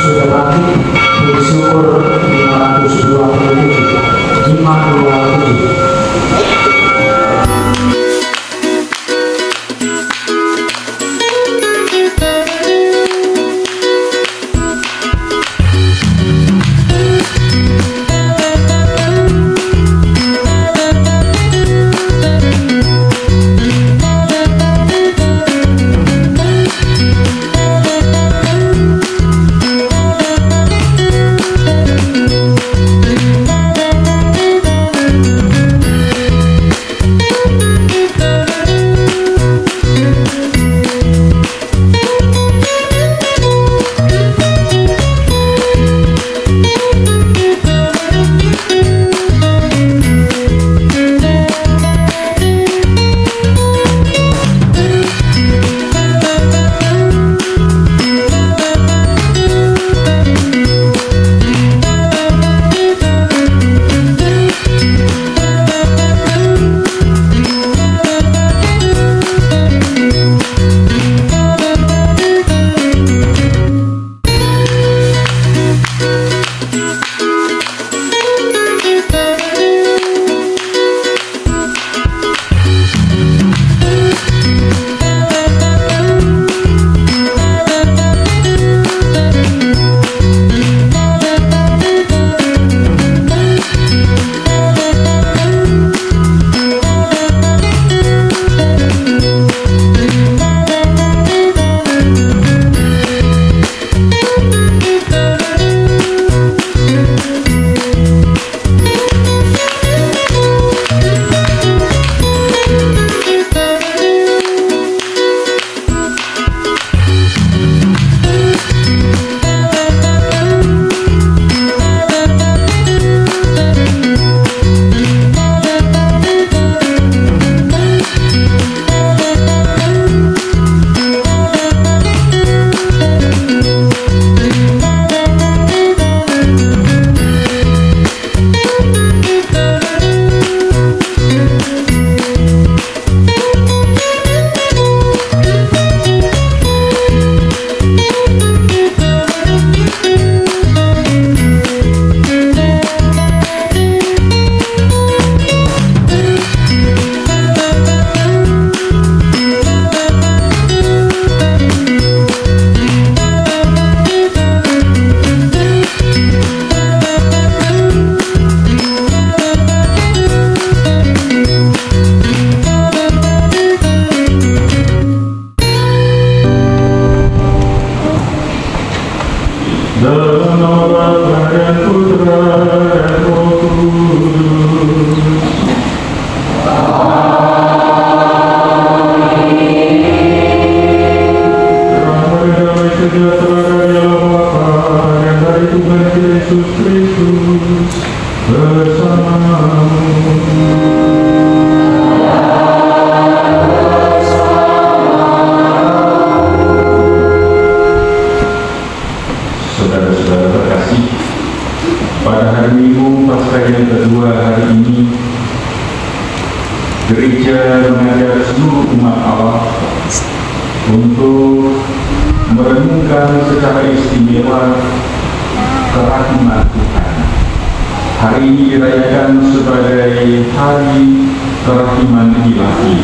sudah bangkit, bersyukur 527. Dalam nama Bapa dan Putra dan Roh Kudus. Rahmat dan damai sejahtera dari Allah Bapa dan dari Tuhan Yesus Kristus bersamamu. Saudara-saudara terkasih, pada hari Minggu Paskah yang kedua hari ini, gereja mengajak seluruh umat Allah untuk merenungkan secara istimewa kerahiman Tuhan. Hari ini dirayakan sebagai Hari Kerahiman Ilahi,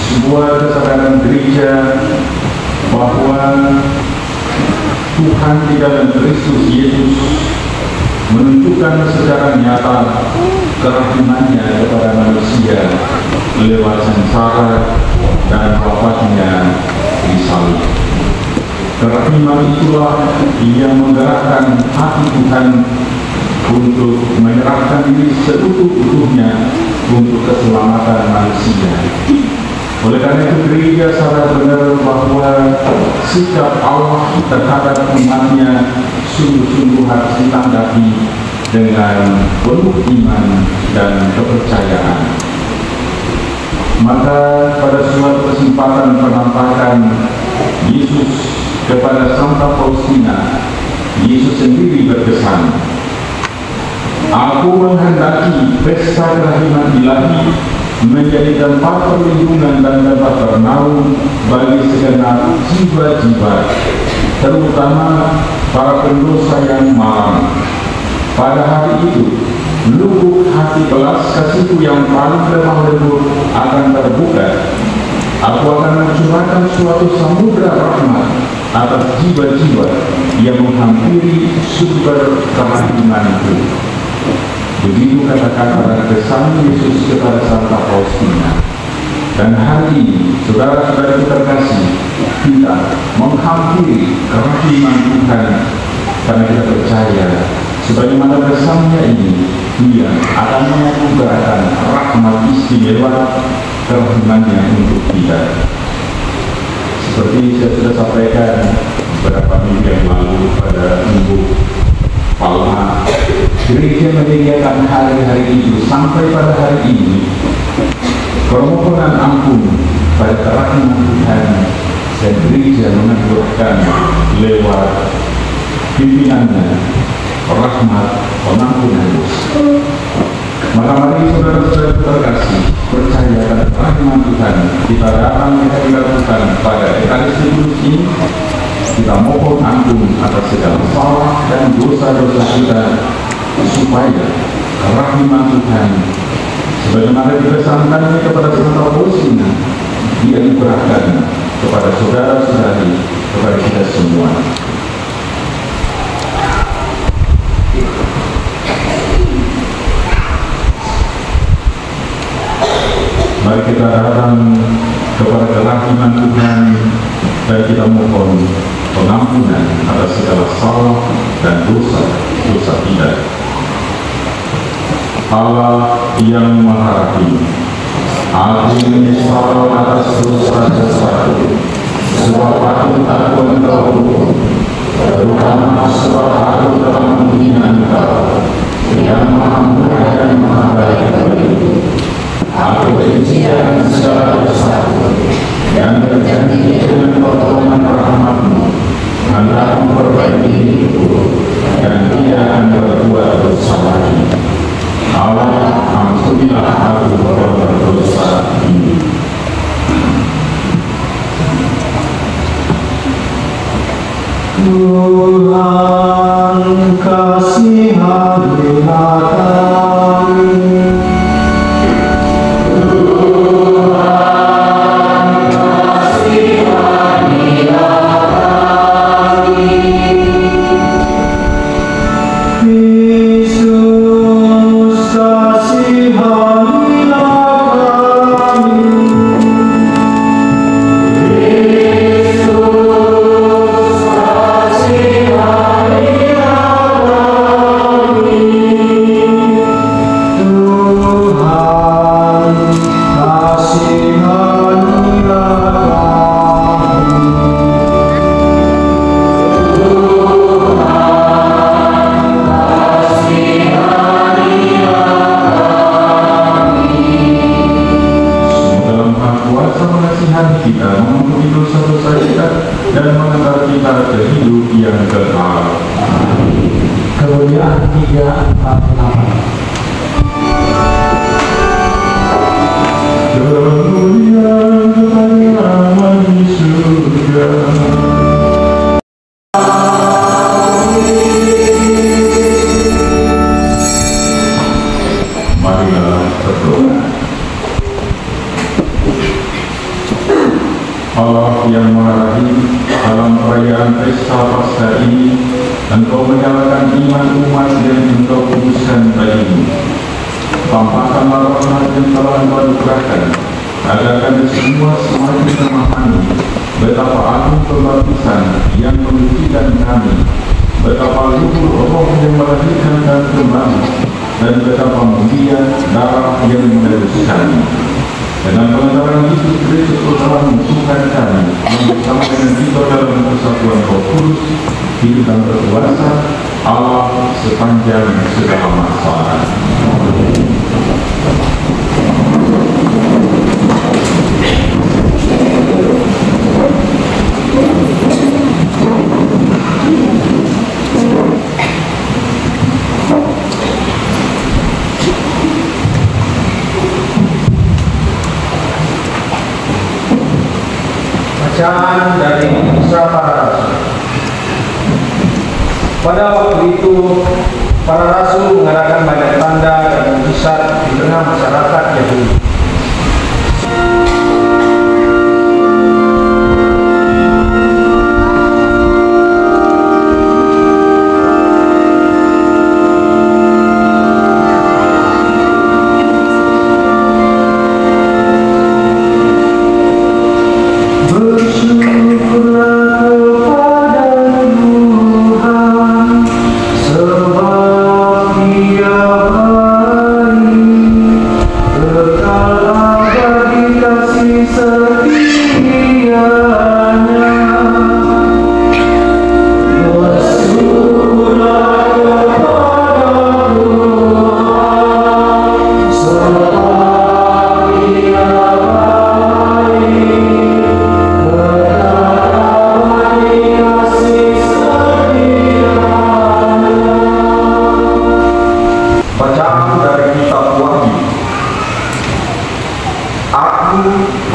sebuah kesadaran gereja bahwa Tuhan di dalam Kristus Yesus menunjukkan secara nyata kerahimannya kepada manusia lewat sengsara dan wafatnya di salib. Kerahiman itulah yang menggerakkan hati Tuhan untuk menyerahkan diri seutuh-utuhnya untuk keselamatan manusia. Oleh karena itu gereja sadar benar bahwa sikap Allah terhadap umatnya sungguh-sungguh harus ditanggapi dengan penuh iman dan kepercayaan. Maka pada suatu kesempatan penampakan Yesus kepada Santa Faustina, Yesus sendiri berpesan, "Aku menghendaki pesta kerahiman ilahi menjadi tempat perlindungan dan tempat bernaung bagi segenap jiwa-jiwa terutama para pendosa yang malang. Pada hari itu, lubuk hati belas kasihku yang paling lemah lembut akan terbuka. Aku akan mencurahkan suatu samudra rahmat atas jiwa-jiwa yang menghampiri sumber kerahimanku. Begitu kata-kata kesan Yesus kepada Santa Faustina. Dan hari ini, saudara-saudara terkasih, kita menghampiri kerahiman Tuhan karena kita percaya sebagaimana bersama ini, Dia akan menganugerahkan rahmat istimewa kerahimannya untuk kita. Seperti saya sudah sampaikan beberapa minggu yang lalu pada Minggu Palma, gereja menyediakan hari-hari itu sampai pada hari ini. Permohonan ampun pada kerahiman Tuhan dan gereja menganugerahkan lewat pimpinannya rahmat pengampunan dosa. Maka mari saudara-saudara terkasih, percayakan kerahiman Tuhan. Kita datang menghadap Tuhan pada Ekaristi Kudus ini. Kita mohon ampun atas segala salah dan dosa-dosa kita, supaya kerahiman Tuhan sebagaimana dipesankannya kepada Santa Faustina, Dia diberahkan kepada saudara-saudari, kepada kita semua. Mari kita datang kepada kerahiman Tuhan dan kita mohon pengampunan atas segala salah dan dosa kita. Allah yang Maha Rahim, aku menyesal atas dosa-dosaku, sebab aku tak Engkau, terutama sebab aku telah menghina Engkau yang Maha Murah dan Maha Baik bagiku. Aku benci dengan segala dosaku dan berjanji dengan pertolongan rahmat-Mu hendak memperbaiki hidupku dan tidak akan berbuat dosa lagi. Allah, ampunilah aku berdosa ini. Tuhan kasihanilah kami. Kemuliaan 3:48. Kemuliaan kepada Allah di surga. Marilah berdoa. Allah yang Maha Rahim, dalam perayaan pesta Paskah ini, Engkau menyalakan iman umat dan Engkau kuduskan bagimu. Tampakkanlah rahmat yang telah Engkau anugerahkan, agar kami semua semakin memahami betapa agung pembaptisan yang menyucikan kami, betapa luhur roh yang melahirkan dan kembali, dan betapa mulia darah yang menebus kami. Dengan pengantaran Yesus Kristus telah mengusulkan kami bersama dengan kita dalam persatuan Roh Kudus, hidup dan berkuasa Allah sepanjang segala masa. Bacaan dari Kisah Para Rasul. Pada waktu itu, para rasul mengadakan banyak tanda dan mukjizat di tengah masyarakat Yahudi.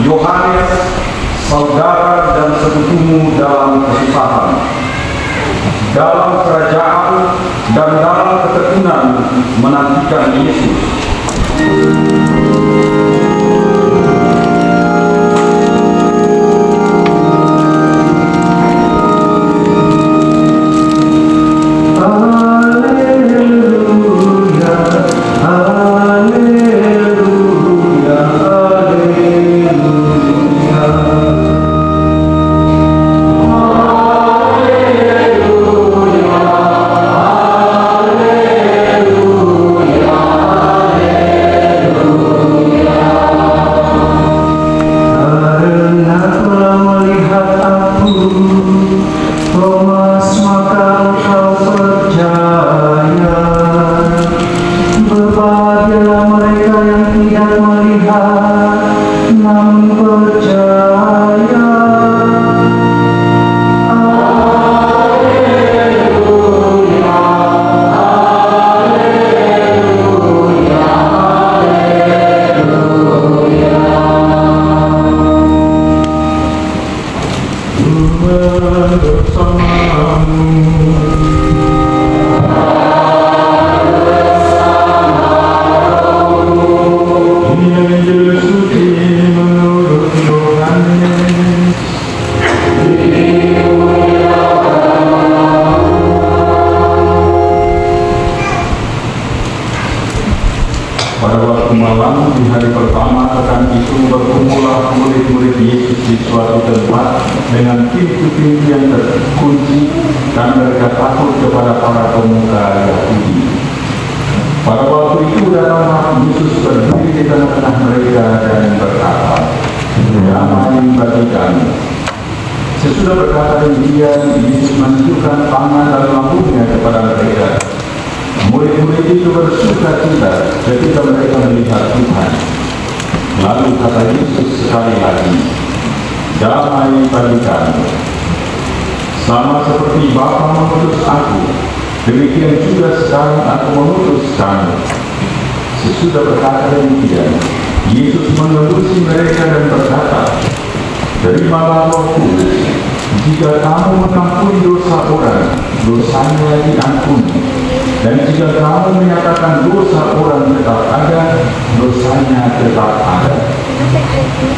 Yohanes, saudara dan sekutumu dalam kesusahan, dalam kerajaan dan dalam ketekunan menantikan Yesus. Pada waktu malam di hari pertama pekan itu berkumpullah murid-murid Yesus di suatu tempat dengan pintu-pintu yang terkunci dan mereka takut kepada para pemuka Yahudi. Pada waktu itu datanglah Yesus berdiri di tengah-tengah mereka dan berkata, "Damai bagi kamu." Sesudah berkata demikian, Yesus menunjukkan tangan dan lambungnya kepada mereka. Murid-murid itu bersuka cita ketika mereka melihat Tuhan. Lalu kata Yesus sekali lagi, "Damai bagi kamu. Sama seperti Bapa mengutus aku, demikian juga sekarang aku mengutus kamu." Sesudah berkata demikian, Yesus mengurusi mereka dan berkata, "Terimalah Roh Kudus. Jika kamu mengampuni dosa orang, dosanya diampuni. Dan jika kamu menyatakan dosa orang tetap ada, dosanya tetap ada."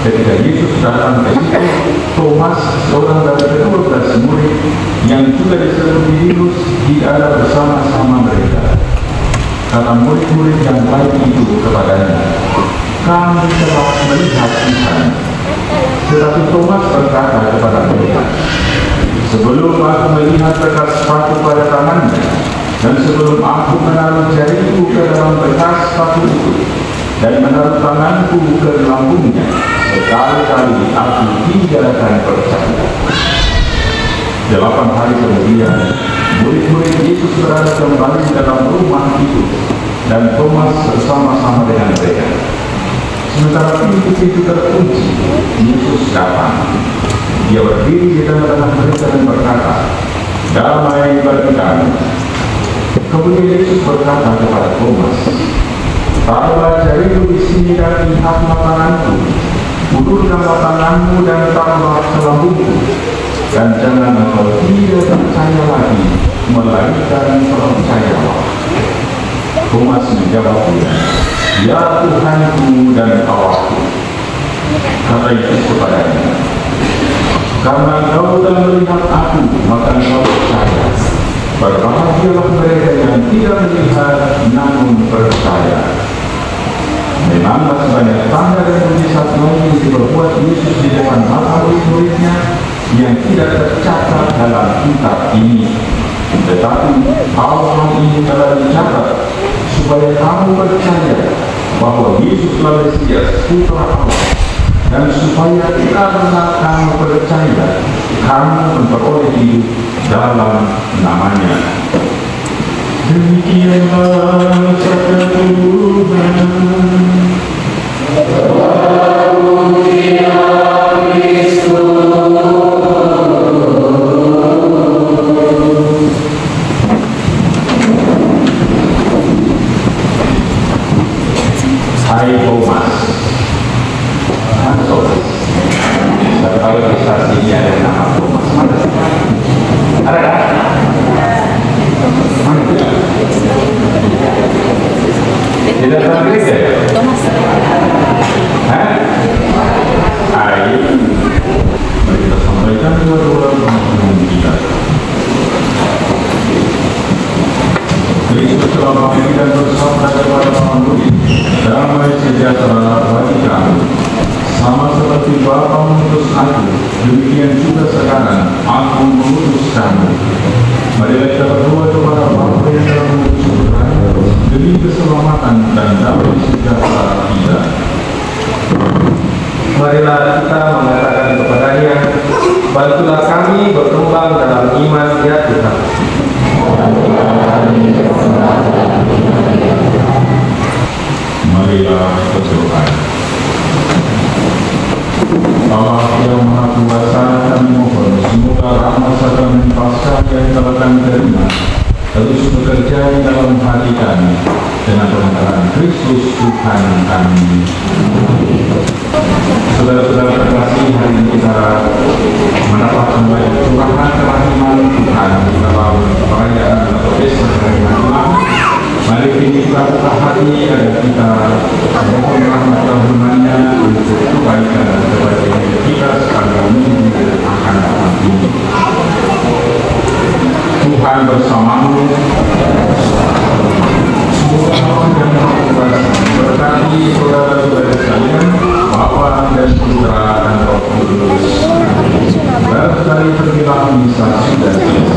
Ketika Yesus datang ke situ, Thomas, seorang dari ke-12 murid yang juga disebut Didimus, ada bersama-sama mereka. Kata murid-murid yang baik itu kepadanya, "Kami telah melihat Tuhan." Tetapi Thomas berkata kepada mereka, "Sebelum aku melihat bekas sepatu pada tangannya, dan sebelum aku menaruh jariku ke dalam bekas sepatu itu, dan menaruh tanganku ke lambungnya, sekali-kali aku tidak akan percaya." 8 hari kemudian, murid-murid Yesus berada kembali di dalam rumah itu, dan Thomas bersama-sama dengan mereka. Sementara pintu-pintu terkunci, Yesus datang. Dia berdiri di tengah-tengah mereka dan berkata, "Damai bagi kamu." Kemudian Yesus berkata kepada Thomas, "Taruhlah jarimu di sini dan lihatlah tanganku. Ulurkanlah tanganmu dan taruhlah ke lambungku. dan jangan engkau tidak percaya lagi, melainkan percayalah. Thomas menjawab, ya Tuhanku dan Allahku. Kata Yesus kepadanya, karena engkau telah melihat aku, maka engkau percaya. Berbahagialah mereka yang tidak melihat namun percaya. Memanglah sebanyak tanda dan mujizat lain yang diperbuat Yesus di depan mata murid-muridnya yang tidak tercatat dalam kitab ini. Tetapi hal ini telah dicatat supaya kamu percaya bahwa Yesus adalah Mesias, Putra Allah, dan supaya karena kamu percaya, kamu memperoleh hidup dalam namanya. Demikianlah sabda Tuhan. Hai Thomas, kalau bisa sini ada nama Thomas. Ada kan? Tidak tahu ya? Thomas. Hah? Hai, mari kita sampaikan dua-dua pengalaman kita. Kristus telah bagi dan bersabda kepada para murid, damai sejahtera bagi kamu. Sama seperti Bapa mengutus aku, demikian juga sekarang aku mengutus kamu. Marilah kita berdoa kepada Bapa yang telah mengutus Tuhan demi keselamatan dan damai sejahtera kita. Marilah kita mengatakan kepadanya, bantulah kami berkembang dalam iman ya Tuhan. Marilah berdoa. Allah yang Maha Kuasa, kami mohon semoga rahmat serta limpah yang telah kami terima terus bekerja di dalam hati kami dengan pengantaran Kristus Tuhan kami. Saudara-saudara terkasih, hari ini kita mendapat kembali curahan kerahiman Tuhan dalam perayaan atau pesta kerahiman Tuhan. Mari kita buka hati agar kita mohon rahmat Tuhan-Nya untuk kebaikan dan kebahagiaan kita sepanjang minggu akan datang ini. Tuhan bersamamu. Semoga Allah yang Maha Kuasa memberkati saudara-saudara sekalian, Bapa dan Putra dan Roh Kudus. Dari pergilah misa sudah selesai.